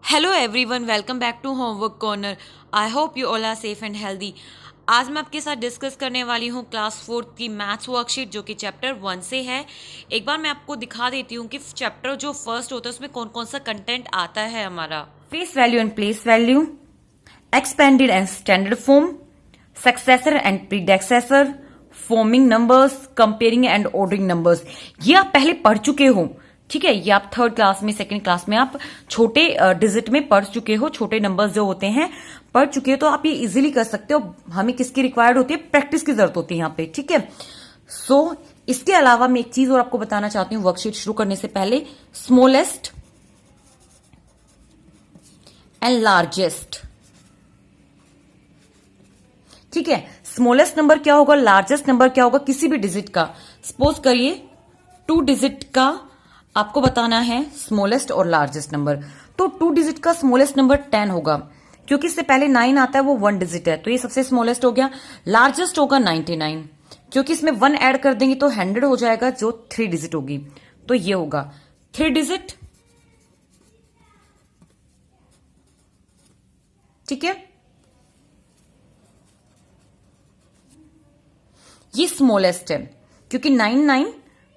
Hello everyone, welcome back to homework corner. I hope you all are safe and healthy. आज मैं आपके साथ discuss करने वाली हूँ क्लास 4 की मैथ्स वर्कशीट जो कि चैप्टर 1 से है। एक बार मैं आपको दिखा देती हूँ कि चैप्टर जो फर्स्ट होता है उसमें कौन कौन सा कंटेंट आता है हमारा। Face value and place value, expanded and standard form, successor and predecessor, forming numbers, comparing and ordering numbers. ये आप पहले पढ़ चुके हो, ठीक है। ये आप थर्ड क्लास में, सेकंड क्लास में आप छोटे डिजिट में पढ़ चुके हो, छोटे नंबर्स जो होते हैं पढ़ चुके हो, तो आप ये इजीली कर सकते हो। हमें किसकी रिक्वायर्ड होती है? प्रैक्टिस की जरूरत होती है यहाँ पे, ठीक है। सो इसके अलावा मैं एक चीज और आपको बताना चाहती हूँ वर्कशीट शुरू करने से पहले। स्मॉलेस्ट एंड लार्जेस्ट, ठीक है। स्मॉलेस्ट नंबर क्या होगा, लार्जेस्ट नंबर क्या होगा किसी भी डिजिट का। सपोज करिए 2 डिजिट का आपको बताना है स्मॉलेस्ट और लार्जेस्ट नंबर, तो 2 डिजिट का स्मॉलेस्ट नंबर 10 होगा, क्योंकि इससे पहले 9 आता है, वो 1 डिजिट है, तो ये सबसे स्मॉलेस्ट हो गया। लार्जेस्ट होगा 99, क्योंकि इसमें 1 ऐड कर देंगे तो 100 हो जाएगा, जो 3 डिजिट होगी, तो ये होगा 3 डिजिट, ठीक है। ये स्मॉलेस्ट है क्योंकि 99,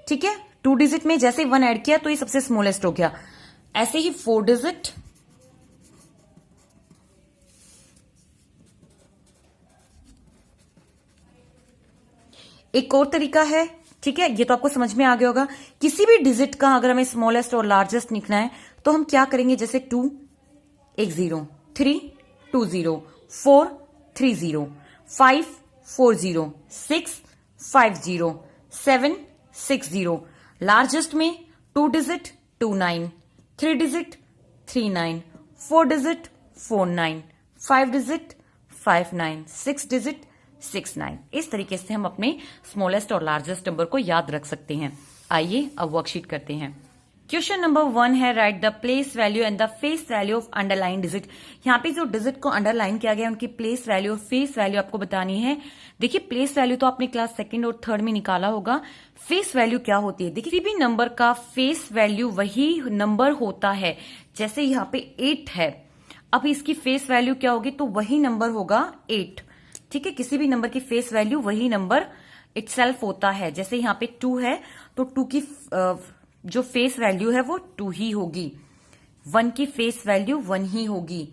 ठीक है। 2 डिजिट में जैसे 1 ऐड किया तो ये सबसे स्मॉलेस्ट हो गया। ऐसे ही 4 डिजिट, एक और तरीका है, ठीक है। ये तो आपको समझ में आ गया होगा। किसी भी डिजिट का अगर हमें स्मॉलेस्ट और लार्जेस्ट लिखना है तो हम क्या करेंगे, जैसे 2 एक 0, 3 2 0, 4 3 0, 5 4 0, 6 5 0, 7 6 0। लार्जेस्ट में 2 digit 2 9, 3 digit 3 9, 4 digit 4 9, 5 digit 5 9, 6 digit 6 9। इस तरीके से हम अपने स्मॉलेस्ट और लार्जेस्ट नंबर को याद रख सकते हैं। आइए अब वर्कशीट करते हैं। क्वेश्चन नंबर 1 है, right the place value and the face value of underline digit. यहाँ पे जो डिजिट को अंडरलाइन किया गया है उनकी प्लेस वैल्यू और फेस वैल्यू आपको बतानी है। देखिए, प्लेस वैल्यू तो आपने क्लास 2nd और 3rd में निकाला होगा। फेस वैल्यू क्या होती है? देखिए, किसी भी नंबर का फेस वैल्यू वही नंबर होता है। जैसे यहाँ पे 8 है, अब इसकी फेस वैल्यू क्या होगी? तो वही नंबर होगा 8, ठीक है। किसी भी नंबर की फेस वैल्यू वही नंबर इटसेल्फ होता है। जैसे यहाँ पे 2 है तो 2 की जो फेस वैल्यू है वो 2 ही होगी। 1 की फेस वैल्यू 1 ही होगी।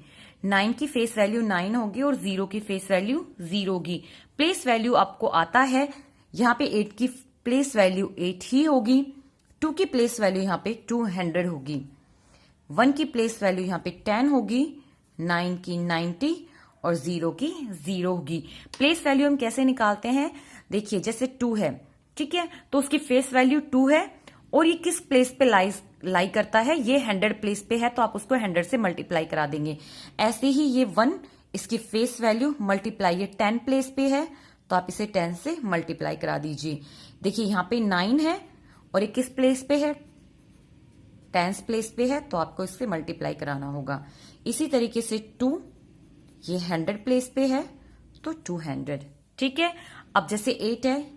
9 की फेस वैल्यू 9 होगी और 0 की फेस वैल्यू 0 होगी। प्लेस वैल्यू आपको आता है, यहाँ पे 8 की प्लेस वैल्यू 8 ही होगी। 2 की प्लेस वैल्यू यहाँ पे 200 होगी। 1 की प्लेस वैल्यू यहाँ पे 10 होगी, 9 की 90 और 0 की 0 होगी। प्लेस वैल्यू हम कैसे निकालते हैं? देखिए, जैसे 2 है, ठीक है, तो उसकी फेस वैल्यू 2 है और ये किस प्लेस पे लाई करता है? ये 100 प्लेस पे है, तो आप उसको 100 से मल्टीप्लाई करा देंगे। ऐसे ही ये 1, इसकी फेस वैल्यू मल्टीप्लाई, ये 10 प्लेस पे है तो आप इसे 10 से मल्टीप्लाई करा दीजिए। देखिए, यहाँ पे 9 है और ये किस प्लेस पे है? 10 प्लेस पे है, तो आपको इससे मल्टीप्लाई कराना होगा। इसी तरीके से 2, ये 100 प्लेस पे है तो 200, ठीक है। अब जैसे 8 है,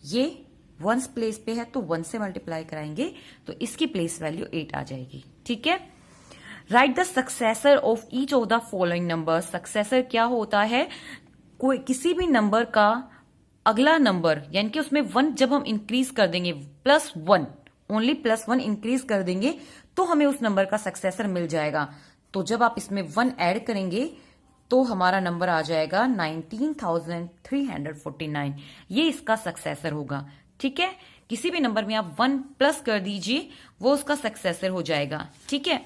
ये 1 प्लेस पे है तो 1 से मल्टीप्लाई कराएंगे तो इसकी प्लेस वैल्यू 8 आ जाएगी, ठीक है। Right the successor of each of the following number. Successor क्या होता है? कोई किसी भी नंबर का अगला नंबर, यानी कि उसमें 1 जब हम इंक्रीज कर देंगे, +1, ओनली +1 इंक्रीज कर देंगे तो हमें उस नंबर का सक्सेसर मिल जाएगा। तो जब आप इसमें 1 ऐड करेंगे तो हमारा नंबर आ जाएगा 19,349। ये इसका सक्सेसर होगा, ठीक है। किसी भी नंबर में आप 1 प्लस कर दीजिए, वो उसका सक्सेसर हो जाएगा, ठीक है।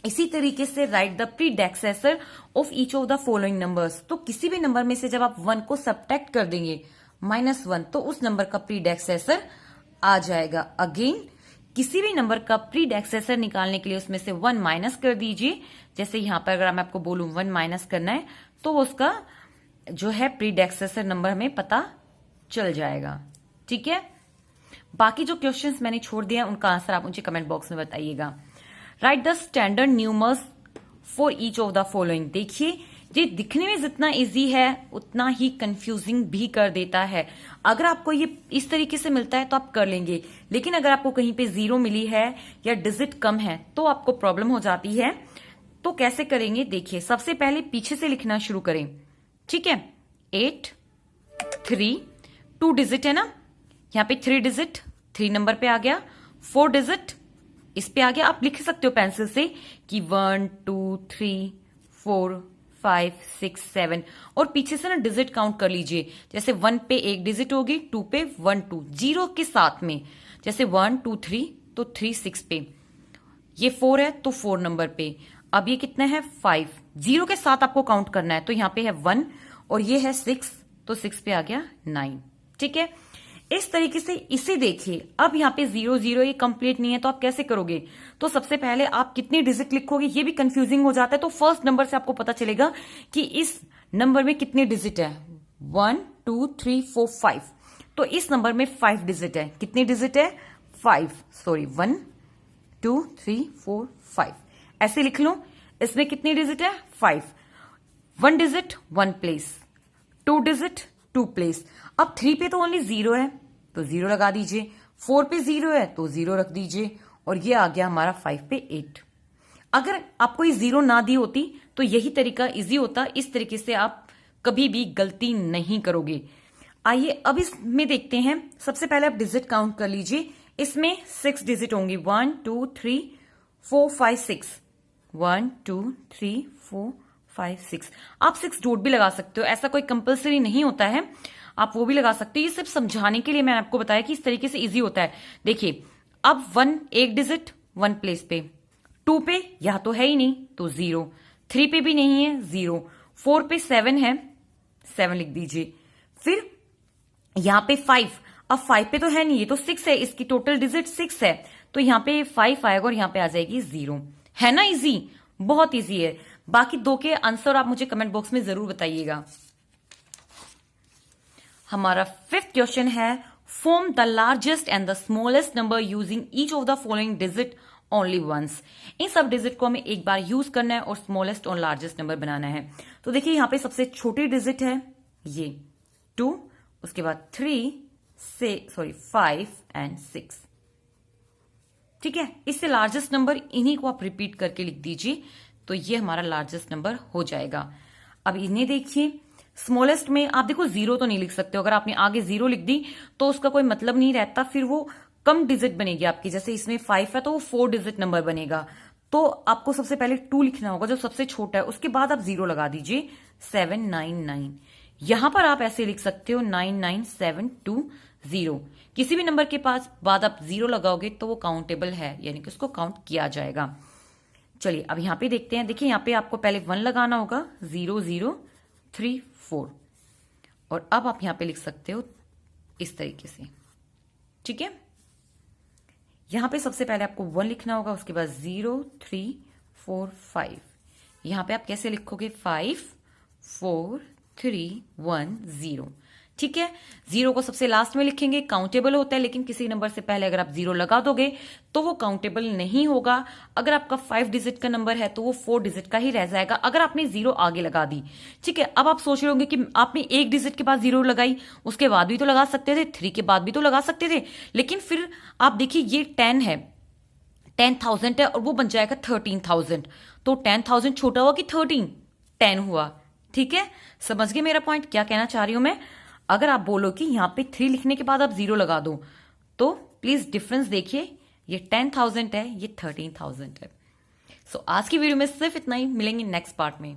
इसी तरीके से write the predecessor of each of the following numbers. तो किसी भी नंबर में से जब आप 1 को सब्ट्रैक्ट कर देंगे, -1, तो उस नंबर का प्रीडेक्सेसर आ जाएगा। अगेन, किसी भी नंबर का प्रीडेक्सेसर निकालने के लिए उसमें से 1 माइनस कर दीजिए। जैसे यहां पर अगर मैं आपको बोलूं 1 माइनस करना है तो उसका जो है प्रीडेक्सेसर नंबर हमें पता चल जाएगा, ठीक है। बाकी जो क्वेश्चंस मैंने छोड़ दिए हैं उनका आंसर आप मुझे कमेंट बॉक्स में बताइएगा। Right the standard numerals for each of the following. देखिए, ये दिखने में जितना इजी है उतना ही कंफ्यूजिंग भी कर देता है। अगर आपको ये इस तरीके से मिलता है तो आप कर लेंगे, लेकिन अगर आपको कहीं पे 0 मिली है या डिजिट कम है तो आपको प्रॉब्लम हो जाती है। तो कैसे करेंगे देखिए, सबसे पहले पीछे से लिखना शुरू करें, ठीक है। 8 3 2 डिजिट है ना, यहां पे 3 डिजिट 3 नंबर पे आ गया, 4 डिजिट इस पे आ गया। आप लिख सकते हो पेंसिल से कि 1 2 3 4 5 6 7, और पीछे से ना डिजिट काउंट कर लीजिए। जैसे 1 पे एक डिजिट होगी, 2 पे 1 2 0 के साथ में, जैसे 1 2 3 तो 3 6 पे, ये 4 है तो 4 नंबर पे। अब ये कितना है 5, 0 के साथ आपको काउंट करना है, तो यहां पे है 1 और ये है 6, तो 6 पे आ गया 9, ठीक है। इस तरीके से इसे देखिए। अब यहाँ पे 0 0 ये कंप्लीट नहीं है, तो आप कैसे करोगे? तो सबसे पहले आप कितनी डिजिट लिखोगे, ये भी कंफ्यूजिंग हो जाता है। तो फर्स्ट नंबर से आपको पता चलेगा कि इस नंबर में कितने डिजिट है, 1 2 3 4 5, तो इस नंबर में 5 डिजिट है। कितनी डिजिट है? 5, सॉरी 1 2 3 4 5, ऐसे लिख लो। इसमें कितनी डिजिट है? 5। 1 डिजिट 1 प्लेस, 2 डिजिट 2 प्लेस। अब 3 पे तो ओनली 0 है, तो 0 लगा दीजिए। 4 पे 0 है तो 0 रख दीजिए, और ये आ गया हमारा 5 पे 8। अगर आपको ये 0 ना दी होती तो यही तरीका इजी होता। इस तरीके से आप कभी भी गलती नहीं करोगे। आइए अब इसमें देखते हैं। सबसे पहले आप डिजिट काउंट कर लीजिए। इसमें 6 डिजिट होंगी, 1 2 3 4 5 6, 1 2 3 4 5 6। आप 6 डॉट भी लगा सकते हो, ऐसा कोई कंपलसरी नहीं होता है, आप वो भी लगा सकते हो। ये सिर्फ समझाने के लिए मैंने आपको बताया कि इस तरीके से इजी होता है। देखिए अब 1 एक डिजिट 1 प्लेस पे, 2 पे या तो है ही नहीं तो 0, 3 पे भी नहीं है 0, 4 पे 7 है 7 लिख दीजिए। फिर यहां पे 5, अब 5 पे तो है नहीं, ये तो 6 है, इसकी टोटल डिजिट 6 है, तो यहां पे 5 आएगा और यहां पे आ जाएगी 0। है ना इजी, बहुत इजी है। बाकी 2 के आंसर आप मुझे कमेंट बॉक्स में जरूर बताइएगा। हमारा 5th क्वेश्चन है, form the largest and the smallest number using each of the following digit only once. इन सब डिजिट को हमें एक बार यूज करना है और स्मॉलेस्ट और लार्जेस्ट नंबर बनाना है। तो देखिए यहां पे सबसे छोटी डिजिट है ये 2, उसके बाद 3 5 एंड 6, ठीक है। इससे लार्जेस्ट नंबर इन्हीं को आप रिपीट करके लिख दीजिए, तो ये हमारा लार्जेस्ट नंबर हो जाएगा। अब इन्हें देखिए, स्मॉलेस्ट में आप देखो 0 तो नहीं लिख सकते हो। अगर आपने आगे 0 लिख दी तो उसका कोई मतलब नहीं रहता, फिर वो कम डिजिट बनेगी आपकी। जैसे इसमें 5 है तो वो 4 डिजिट नंबर बनेगा। तो आपको सबसे पहले 2 लिखना होगा जो सबसे छोटा है, उसके बाद आप 0 लगा दीजिए, 7 9 9। यहां पर आप ऐसे लिख सकते हो 9 9 7 2 0। किसी भी नंबर के पास बाद आप 0 लगाओगे तो वो काउंटेबल है, यानी कि उसको काउंट किया जाएगा। चलिए अब यहां पे देखते हैं। देखिए यहां पे आपको पहले 1 लगाना होगा, 0 0 3 4, और अब आप यहां पे लिख सकते हो इस तरीके से, ठीक है। यहां पे सबसे पहले आपको 1 लिखना होगा, उसके बाद 0 3 4 5। यहां पे आप कैसे लिखोगे, 5 4 3 1 0, ठीक है। 0 को सबसे लास्ट में लिखेंगे, काउंटेबल होता है, लेकिन किसी नंबर से पहले अगर आप 0 लगा दोगे तो वो काउंटेबल नहीं होगा। अगर आपका 5 डिजिट का नंबर है तो वो 4 डिजिट का ही रह जाएगा, अगर आपने 0 आगे लगा दी, ठीक है। अब आप सोच रहे होंगे कि आपने एक डिजिट के बाद 0 लगाई, उसके बाद भी तो लगा सकते थे, 3 के बाद भी तो लगा सकते थे, लेकिन फिर आप देखिए ये 10 है, 10,000 है और वो बन जाएगा 13,000, तो 10,000 छोटा हुआ कि 10 हुआ, ठीक है। समझ गए मेरा पॉइंट, क्या कहना चाह रही हूं मैं। अगर आप बोलो कि यहां पे 3 लिखने के बाद आप 0 लगा दो, तो प्लीज डिफरेंस देखिए, ये 10,000 है, ये 13,000 है। सो आज की वीडियो में सिर्फ इतना ही, मिलेंगे नेक्स्ट पार्ट में।